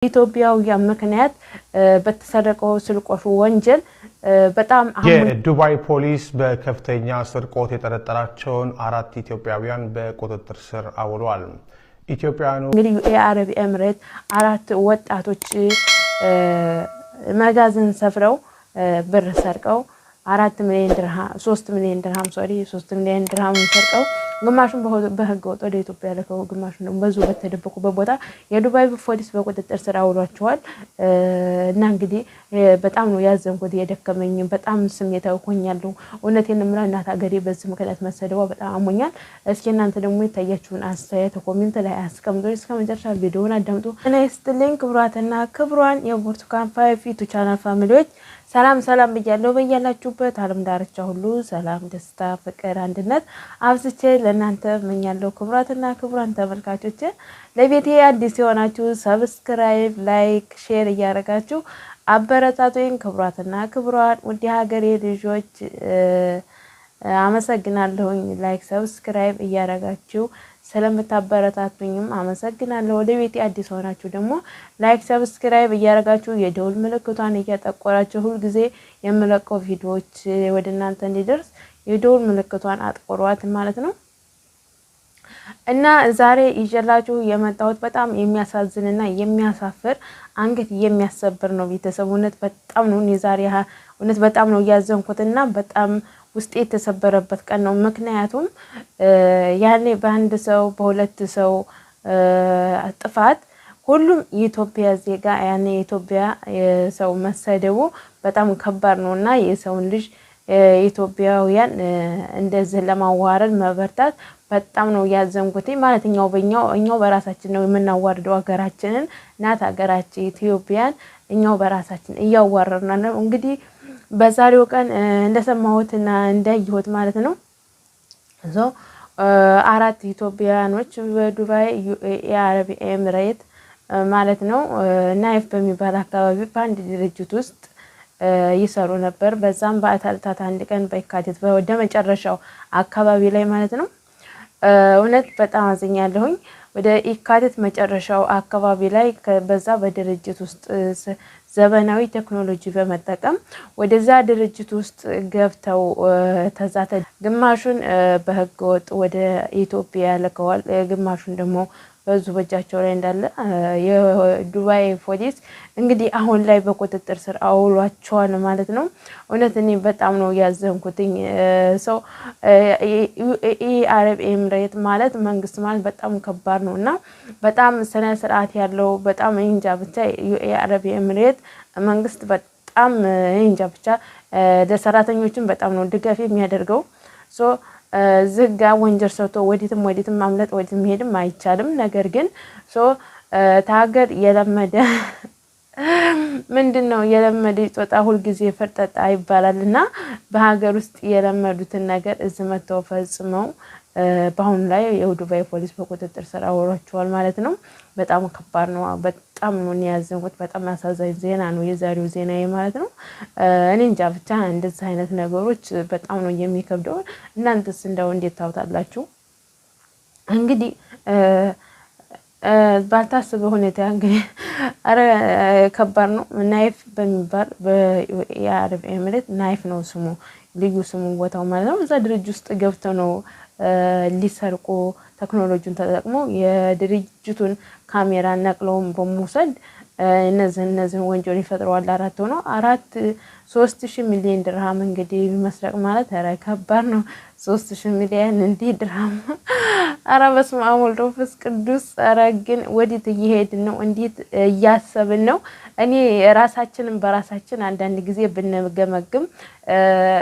ኢትዮጵያውያን ምክንያት በተሰረቀው ስልቆሹ ወንጀል በጣም የዱባይ ፖሊስ በከፍተኛ ስርቆት የጠረጠራቸውን 4 ኢትዮጵያውያን በቁጥጥር ስር አውሏል። ኢትዮጵያውያኑ እንግዲህ የአረብ ኤምሬት 4 ወጣቶች መጋዘን ሰፍረው ብር ሰርቀው 4 ሚሊዮን ድርሃም 3 ሚሊዮን ድርሃም 3 ሚሊዮን ድርሃም ሰርቀው ግማሹን በህገ ወጥ ወደ ኢትዮጵያ ልከው ግማሹን ደግሞ በዙ በተደበቁበት ቦታ የዱባይ ፖሊስ በቁጥጥር ስር አውሏቸዋል። እና እንግዲህ በጣም ነው ያዘንኩት የደከመኝ በጣም ስሜታዊ ሆኛለሁ። እውነቴን ነው እናት ሀገሬ በዚህ ምክንያት መሰደቧ በጣም አሞኛል። እስኪ እናንተ ደግሞ የታያችሁን አስተያየት ኮሜንት ላይ አስቀምጡ። እስከ መጨረሻ ቪዲዮውን አዳምጡ። እና ይስጥልኝ ክብራትና ክብሯን የብርቱካን ፋይፊቱ ቻናል ፋሚሊዎች ሰላም ብያለሁ። በያላችሁበት ዓለም ዳርቻ ሁሉ ሰላም፣ ደስታ፣ ፍቅር፣ አንድነት አብዝቼ ለእናንተ እመኛለሁ። ክብራትና ክብራን ተመልካቾች ለቤቴ አዲስ የሆናችሁ ሰብስክራይብ፣ ላይክ፣ ሼር እያደረጋችሁ አበረታቱኝ። ክብራትና ክብራን ውድ ሀገሬ ልጆች አመሰግናለሁኝ። ላይክ ሰብስክራይብ እያደረጋችሁ ስለምታበረታቱኝም አመሰግናለሁ። ወደ ቤቴ አዲስ ሆናችሁ ደግሞ ላይክ ሰብስክራይብ እያደረጋችሁ የደውል ምልክቷን እያጠቆራችሁ ሁሉ ጊዜ የምለቀው ቪዲዮዎች ወደ እናንተ እንዲደርስ የደውል ምልክቷን አጥቆሯት ማለት ነው። እና ዛሬ ይዤላችሁ የመጣሁት በጣም የሚያሳዝንና የሚያሳፍር አንገት የሚያሰብር ነው። ቤተሰቡነት በጣም ነው ዛሬ እውነት በጣም ነው ያዘንኩትና በጣም ውስጤ የተሰበረበት ቀን ነው። ምክንያቱም ያኔ በአንድ ሰው በሁለት ሰው ጥፋት ሁሉም የኢትዮጵያ ዜጋ ያኔ የኢትዮጵያ ሰው መሰደቡ በጣም ከባድ ነውና የሰውን ልጅ ኢትዮጵያውያን እንደዚህ ለማዋረድ መበርታት በጣም ነው ያዘንኩት። ማለት እኛው በራሳችን ነው የምናዋርደው ሀገራችንን ናት ሀገራችን ኢትዮጵያን እኛው በራሳችን እያዋረድን ነው። እንግዲህ በዛሬው ቀን እንደሰማሁትና እንዳየሁት ማለት ነው 4 ኢትዮጵያውያኖች በዱባይ የአረብ ኤምሬት ማለት ነው ናይፍ በሚባል አካባቢ በአንድ ድርጅት ውስጥ ይሰሩ ነበር። በዛም በአታልታት አንድ ቀን በየካቲት ወደ መጨረሻው አካባቢ ላይ ማለት ነው እውነት በጣም አዝኛለሁኝ። ወደ የካቲት መጨረሻው አካባቢ ላይ በዛ በድርጅት ውስጥ ዘመናዊ ቴክኖሎጂ በመጠቀም ወደዛ ድርጅት ውስጥ ገብተው ተዛተ ግማሹን በህገ ወጥ ወደ ኢትዮጵያ ልከዋል። ግማሹን ደግሞ በዙ በጃቸው ላይ እንዳለ የዱባይ ፖሊስ እንግዲህ አሁን ላይ በቁጥጥር ስር አውሏቸዋል ማለት ነው። እውነት እኔ በጣም ነው ያዘንኩትኝ። ሰው የአረብ ኤምሬት ማለት መንግስት ማለት በጣም ከባድ ነውና በጣም ስነ ስርዓት ያለው በጣም እንጃ ብቻ የአረብ ኤምሬት መንግስት በጣም እንጃ ብቻ ለሰራተኞችን በጣም ነው ድጋፍ የሚያደርገው። ዝጋ ወንጀል ሰውቶ ወዲትም ማምለጥ ወዲትም ሄድም አይቻልም። ነገር ግን ታገር የለመደ ምንድነው የለመደ ጦጣ ሁሉ ጊዜ ፈርጠጣ ይባላልና በሀገር ውስጥ የለመዱትን ነገር እዚህ መተው ፈጽመው በአሁን ላይ የዱባይ ፖሊስ በቁጥጥር ስር አውሏቸዋል ማለት ነው። በጣም ከባድ ነው። በጣም ነው ያዘንኩት። በጣም አሳዛኝ ዜና ነው የዛሬው ዜና ማለት ነው። እኔ እንጃ ብቻ እንደዚህ አይነት ነገሮች በጣም ነው የሚከብደው። እናንተስ እንደው እንዴት ታውታላችሁ? እንግዲህ ባልታሰበ ሁኔታ እንግዲህ ከባድ ነው። ናይፍ በሚባል በየአረብ ኤምሬት ናይፍ ነው ስሙ ልዩ ስሙ ቦታው ማለት ነው። እዛ ድርጅት ውስጥ ገብተው ነው ሊሰርቁ ቴክኖሎጂን ተጠቅሞ የድርጅቱን ካሜራ ነቅለውም በመውሰድ እነዚህን ወንጀል ይፈጥረዋል። 3000 ሚሊዮን ድርሃም እንግዲህ መስረቅ ማለት ከባድ ነው። 3000 ሚሊዮን እንዴ ድርሃም በስመ አብ ወወልድ ወመንፈስ ቅዱስ። ግን ወዲት እየሄድን ነው? እንዴት እያሰብን ነው? እኔ ራሳችንን በራሳችን አንዳንድ ጊዜ ብንገመግም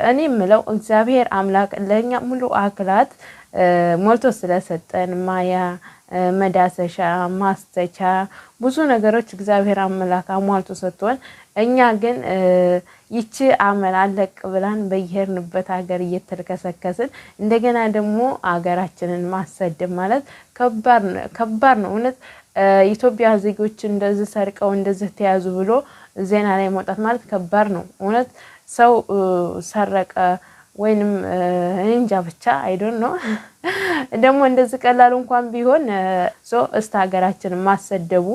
እኔ ምለው እግዚአብሔር አምላክ ለኛ ሙሉ አክላት ሞልቶ ስለሰጠን ማያ መዳሰሻ ማስተቻ ብዙ ነገሮች እግዚአብሔር አምላክ አሟልቶ ሰጥቶን እኛ ግን ይቺ አመል አለቅ ብላን በየሄድንበት ሀገር እየተልከሰከስን እንደገና ደግሞ ሀገራችንን ማሰደብ ማለት ከባድ ነው እውነት። ኢትዮጵያ ዜጎች እንደዚህ ሰርቀው እንደዚህ ተያዙ ብሎ ዜና ላይ መውጣት ማለት ከባድ ነው እውነት። ሰው ሰረቀ ወይንም እንጃ ብቻ አይዶን ነው ደግሞ እንደዚህ ቀላል እንኳን ቢሆን እስከ ሀገራችን ማሰደቡ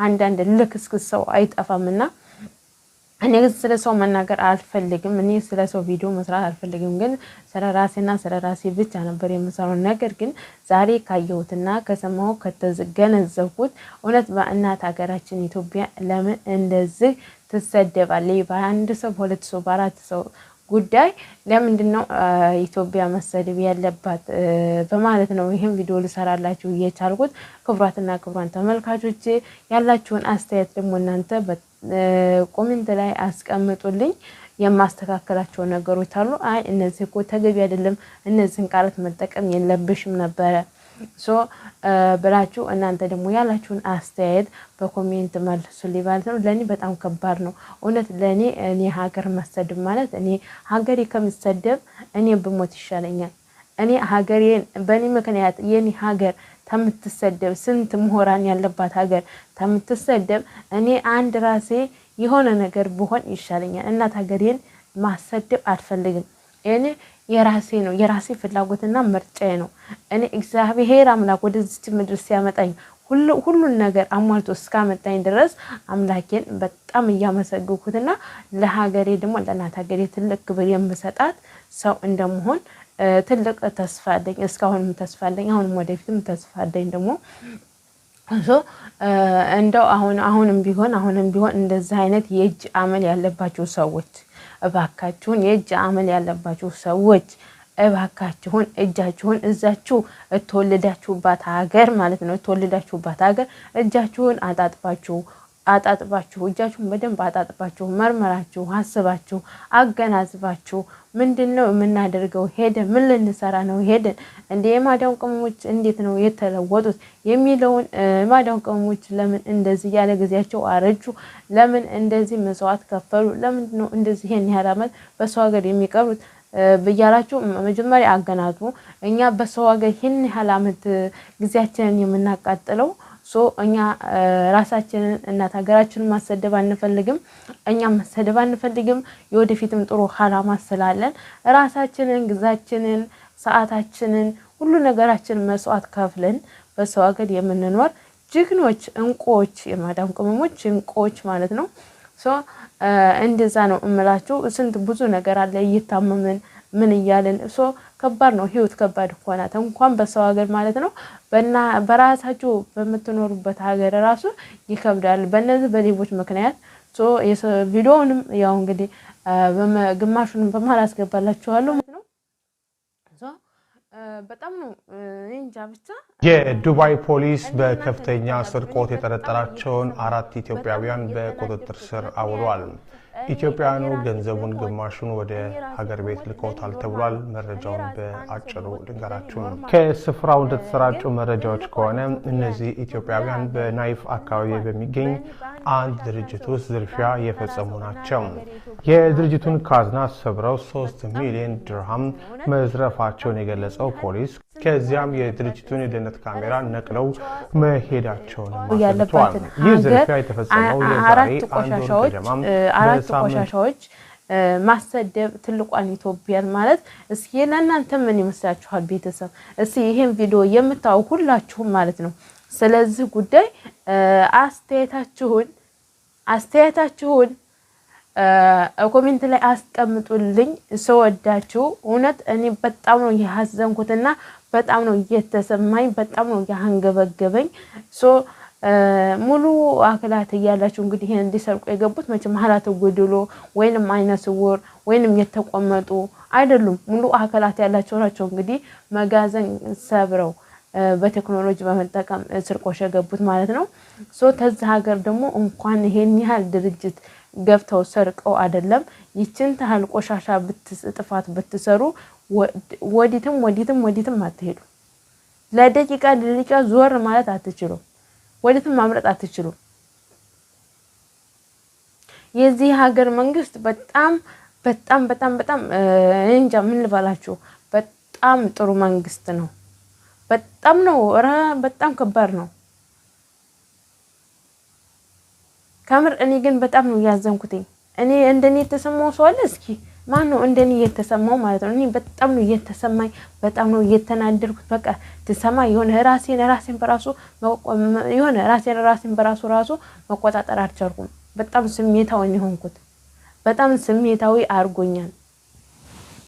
አንዳንድ ልክስክስ ሰው አይጠፋምና እኔ ስለ ሰው መናገር አልፈልግም። እኔ ስለ ሰው ቪዲዮ መስራት አልፈልግም። ግን ስለ ራሴና ስለ ራሴ ብቻ ነበር የምሰራው። ነገር ግን ዛሬ ካየሁትና ከሰማሁ ከተገነዘብኩት እውነት በእናት ሀገራችን ኢትዮጵያ ለምን እንደዚህ ትሰደባለች? በአንድ ሰው በሁለት ሰው በአራት ሰው ጉዳይ ለምንድነው ኢትዮጵያ መሰደብ ያለባት በማለት ነው ይሄን ቪዲዮ ልሰራላችሁ እየቻልኩት። ክብራትና ክብራን ተመልካቾች ያላችሁን አስተያየት ደግሞ እናንተ ኮሜንት ላይ አስቀምጡልኝ። የማስተካከላቸው ነገሮች አሉ። አይ እነዚህ እኮ ተገቢ አይደለም፣ እነዚህን ቃላት መጠቀም የለብሽም ነበረ ብላችሁ እናንተ ደግሞ ያላችሁን አስተያየት በኮሜንት መልሱልኝ ማለት ነው። ለኔ በጣም ከባድ ነው እውነት። እኔ ሀገር መሰደብ ማለት እኔ ሀገሬ ከምሰደብ እኔ ብሞት ይሻለኛል። እኔ ሀገሬን በእኔ ምክንያት የኔ ሀገር ተምትሰደብ ስንት ምሁራን ያለባት ሀገር ተምትሰደብ እኔ አንድ ራሴ የሆነ ነገር ብሆን ይሻለኛል። እናት ሀገሬን ማሰደብ አልፈልግም። እኔ የራሴ ነው የራሴ ፍላጎትና ምርጫዬ ነው። እኔ እግዚአብሔር አምላክ ወደዚህ ምድር ሲያመጣኝ ሁሉን ነገር አሟልቶ እስካመጣኝ ድረስ አምላኬን በጣም እያመሰገንኩትና ለሀገሬ ደግሞ ለእናት ሀገሬ ትልቅ ክብር የምሰጣት ሰው እንደምሆን ትልቅ ተስፋ አለኝ። እስካሁንም ተስፋ አለኝ፣ አሁንም ወደፊትም ተስፋ አለኝ። ደግሞ እንደው አሁንም ቢሆን እንደዚህ አይነት የእጅ አመል ያለባችሁ ሰዎች እባካችሁን፣ የእጅ አመል ያለባችሁ ሰዎች እባካችሁን እጃችሁን እዛችሁ ተወልዳችሁባት ሀገር ማለት ነው ተወልዳችሁባት ሀገር እጃችሁን አጣጥባችሁ እጃችሁን በደንብ አጣጥባችሁ መርመራችሁ አስባችሁ አገናዝባችሁ ምንድነው የምናደርገው? ሄደን ምን ልንሰራ ነው? ሄደን እንደ የማዳም ቅመሞች እንዴት ነው የተለወጡት የሚለውን ማዳም ቅመሞች ለምን እንደዚህ ያለ ጊዜያቸው አረጁ? ለምን እንደዚህ መስዋዕት ከፈሉ? ለምን ነው እንደዚህ ይሄን ያህል ዓመት በሰው ሀገር የሚቀሩት ብያላችሁ መጀመሪያ አገናዝቡ። እኛ በሰው ሀገር ይሄን ያህል ዓመት ጊዜያችንን የምናቃጥለው እኛ ራሳችንን እናት ሀገራችንን ማሰደብ አንፈልግም። እኛ ማሰደብ አንፈልግም። የወደፊትም ጥሩ ዓላማ ስላለን ራሳችንን ግዛችንን ሰዓታችንን ሁሉ ነገራችንን መስዋዕት ከፍለን በሰው ሀገር የምንኖር ጅግኖች እንቁዎች የማዳም ቅመሞች እንቁዎች ማለት ነው። እንደዛ ነው እምላችሁ። ስንት ብዙ ነገር አለ እየታመምን ምን እያልን ከባድ ነው ህይወት ከባድ ሆናት እንኳን በሰው ሀገር ማለት ነው። በራሳችሁ በምትኖሩበት ሀገር ራሱ ይከብዳል። በእነዚህ በሌቦች ምክንያት ቪዲዮውንም ያው እንግዲህ ግማሹንም በማላስገባላችኋለሁ ማለት ነው። በጣም ነው እንጃ ብቻ። የዱባይ ፖሊስ በከፍተኛ ስርቆት የጠረጠራቸውን 4 ኢትዮጵያውያን በቁጥጥር ስር አውሏል። ኢትዮጵያውያኑ ገንዘቡን ግማሹን ወደ ሀገር ቤት ልከውታል ተብሏል። መረጃውን በአጭሩ ልንገራችሁ። ከስፍራው እንደተሰራጩ መረጃዎች ከሆነ እነዚህ ኢትዮጵያውያን በናይፍ አካባቢ በሚገኝ አንድ ድርጅት ውስጥ ዝርፊያ የፈጸሙ ናቸው። የድርጅቱን ካዝና ሰብረው 3 ሚሊዮን ድርሃም መዝረፋቸውን የገለጸው ፖሊስ ከዚያም የድርጅቱን የደህንነት ካሜራ ነቅለው መሄዳቸውን አስረድተዋል። ይህ ዝርፊያ የተፈጸመው የዛሬ አራት ቆሻሻዎች ማሰደብ ትልቋን ኢትዮጵያን ማለት እስኪ ለእናንተ ምን ይመስላችኋል? ቤተሰብ እስኪ ይሄን ቪዲዮ የምታዩ ሁላችሁም ማለት ነው ስለዚህ ጉዳይ አስተያየታችሁን ኮሜንት ላይ አስቀምጡልኝ። ሰወዳችሁ እውነት እኔ በጣም ነው ያዘንኩትና በጣም ነው የተሰማኝ፣ በጣም ነው ያንገበገበኝ። ሙሉ አካላት እያላችሁ እንግዲህ ይሄን እንዲሰርቁ የገቡት መቼም ሀላት ጎድሎ ወይንም አይነ ስውር ወይንም የተቆመጡ አይደሉም። ሙሉ አካላት ያላቸው ናቸው። እንግዲህ መጋዘን ሰብረው በቴክኖሎጂ በመጠቀም ስርቆሽ የገቡት ማለት ነው። ተዚህ ሀገር ደግሞ እንኳን ይሄን ያህል ድርጅት ገብተው ሰርቀው አይደለም ይችን ታህል ቆሻሻ ጥፋት ብትሰሩ ወዲትም አትሄዱ። ለደቂቃ ዞር ማለት አትችሉ። ወዲትም ማምረጥ አትችሉ። የዚህ ሀገር መንግስት በጣም እንጃ ምን ልበላችሁ፣ በጣም ጥሩ መንግስት ነው። በጣም ነው በጣም ከባድ ነው ከምር። እኔ ግን በጣም ነው ያዘንኩት። እኔ እንደኔ የተሰማው ሰው አለ? እስኪ ማን ነው እንደኔ የተሰማው ማለት ነው እኔ በጣም ነው የተሰማኝ በጣም ነው የተናደድኩት በቃ ተሰማ የሆነ ራሴን በራሱ የሆነ ራሴን በራሱ መቆጣጠር አልቻልኩም በጣም ስሜታዊ ሆንኩት በጣም ስሜታዊ አርጎኛል